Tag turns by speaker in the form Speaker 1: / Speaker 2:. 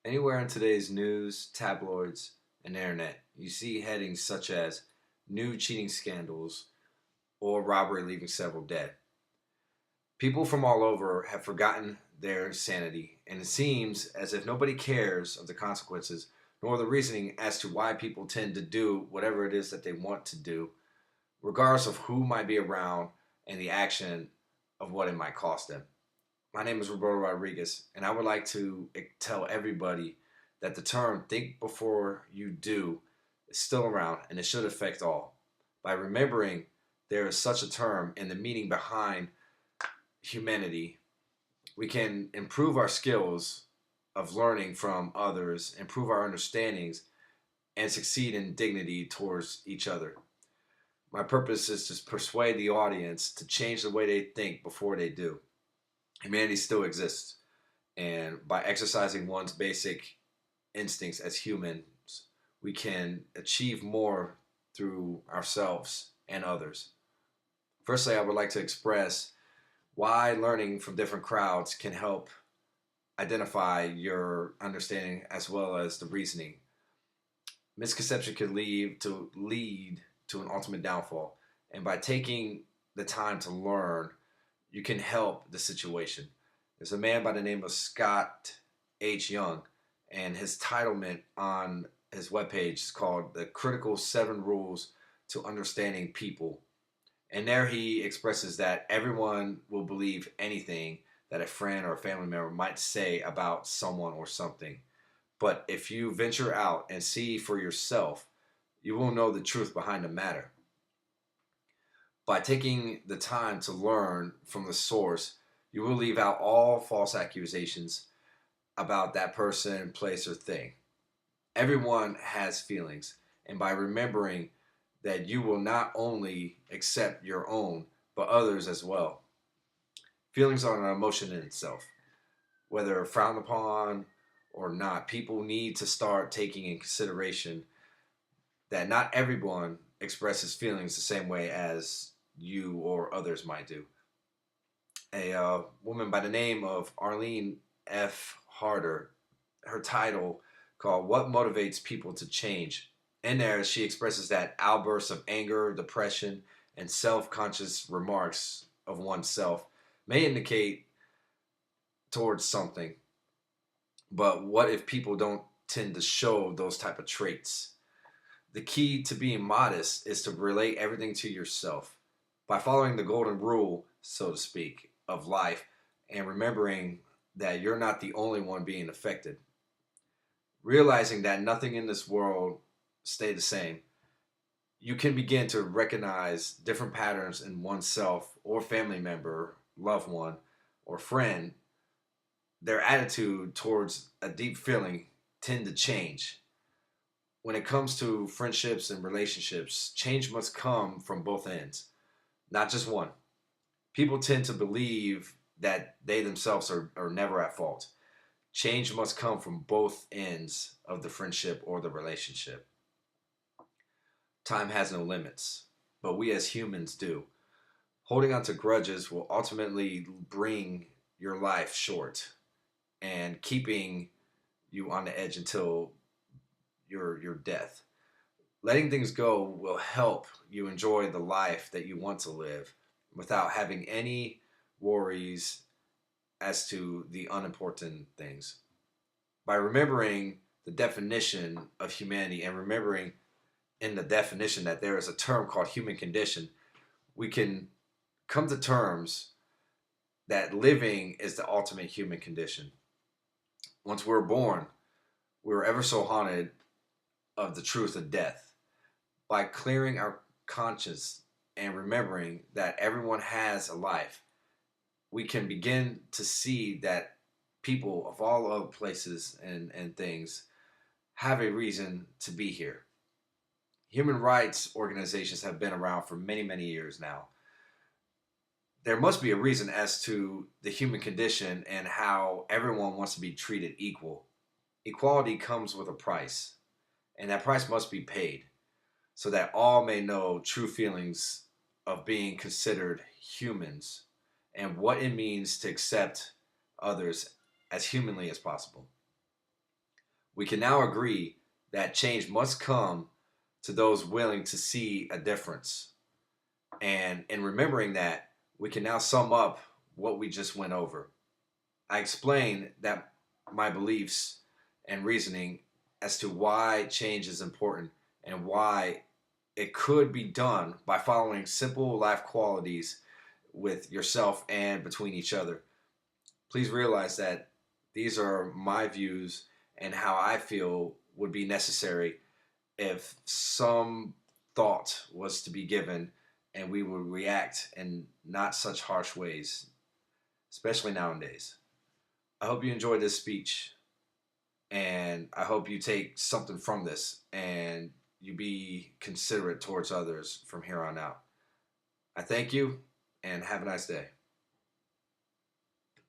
Speaker 1: Anywhere in today's news, tabloids, and internet, you see headings such as new cheating scandals or robbery leaving several dead. People from all over have forgotten their sanity, and it seems as if nobody cares of the consequences nor the reasoning as to why people tend to do whatever it is that they want to do, regardless of who might be around and the action of what it might cost them. My name is Roberto Rodriguez, and I would like to tell everybody that the term think before you do is still around and it should affect all. By remembering there is such a term and the meaning behind humanity, we can improve our skills of learning from others, improve our understandings, and succeed in dignity towards each other. My purpose is to persuade the audience to change the way they think before they do. Humanity still exists, and by exercising one's basic instincts as humans, we can achieve more through ourselves and others. Firstly, I would like to express why learning from different crowds can help identify your understanding as well as the reasoning. Misconception can lead to an ultimate downfall, and by taking the time to learn, you can help the situation. There's a man by the name of Scott H. Young, and his titlement on his webpage is called The Critical Seven Rules to Understanding People. And there he expresses that everyone will believe anything that a friend or a family member might say about someone or something. But if you venture out and see for yourself, you will know the truth behind the matter. By taking the time to learn from the source, you will leave out all false accusations about that person, place, or thing. Everyone has feelings, and by remembering that you will not only accept your own, but others as well. Feelings are an emotion in itself. Whether frowned upon or not, people need to start taking in consideration that not everyone expresses feelings the same way as you or others might do. A woman by the name of Arlene F. Harder, her title called What Motivates People to Change. In there, she expresses that outbursts of anger, depression, and self-conscious remarks of oneself may indicate towards something. But what if people don't tend to show those type of traits? The key to being modest is to relate everything to yourself. By following the golden rule, so to speak, of life and remembering that you're not the only one being affected. Realizing that nothing in this world stay the same, you can begin to recognize different patterns in oneself or family member, loved one, or friend. Their attitude towards a deep feeling tend to change. When it comes to friendships and relationships, change must come from both ends, not just one. People tend to believe that they themselves are never at fault. Change must come from both ends of the friendship or the relationship. Time has no limits, but we as humans do. Holding on to grudges will ultimately bring your life short and keeping you on the edge until your death. Letting things go will help you enjoy the life that you want to live without having any worries as to the unimportant things. By remembering the definition of humanity and remembering in the definition that there is a term called human condition, we can come to terms that living is the ultimate human condition. Once we're born, we're ever so haunted of the truth of death. By clearing our conscience and remembering that everyone has a life, we can begin to see that people of all other places and things have a reason to be here. Human rights organizations have been around for many, many years now. There must be a reason as to the human condition and how everyone wants to be treated equal. Equality comes with a price, and that price must be paid so that all may know true feelings of being considered humans and what it means to accept others as humanly as possible. We can now agree that change must come to those willing to see a difference. And in remembering that, we can now sum up what we just went over. I explained that my beliefs and reasoning as to why change is important and why it could be done by following simple life qualities with yourself and between each other. Please realize that these are my views and how I feel would be necessary if some thought was to be given and we would react in not such harsh ways, especially nowadays. I hope you enjoyed this speech, and I hope you take something from this and you be considerate towards others from here on out. I thank you and have a nice day.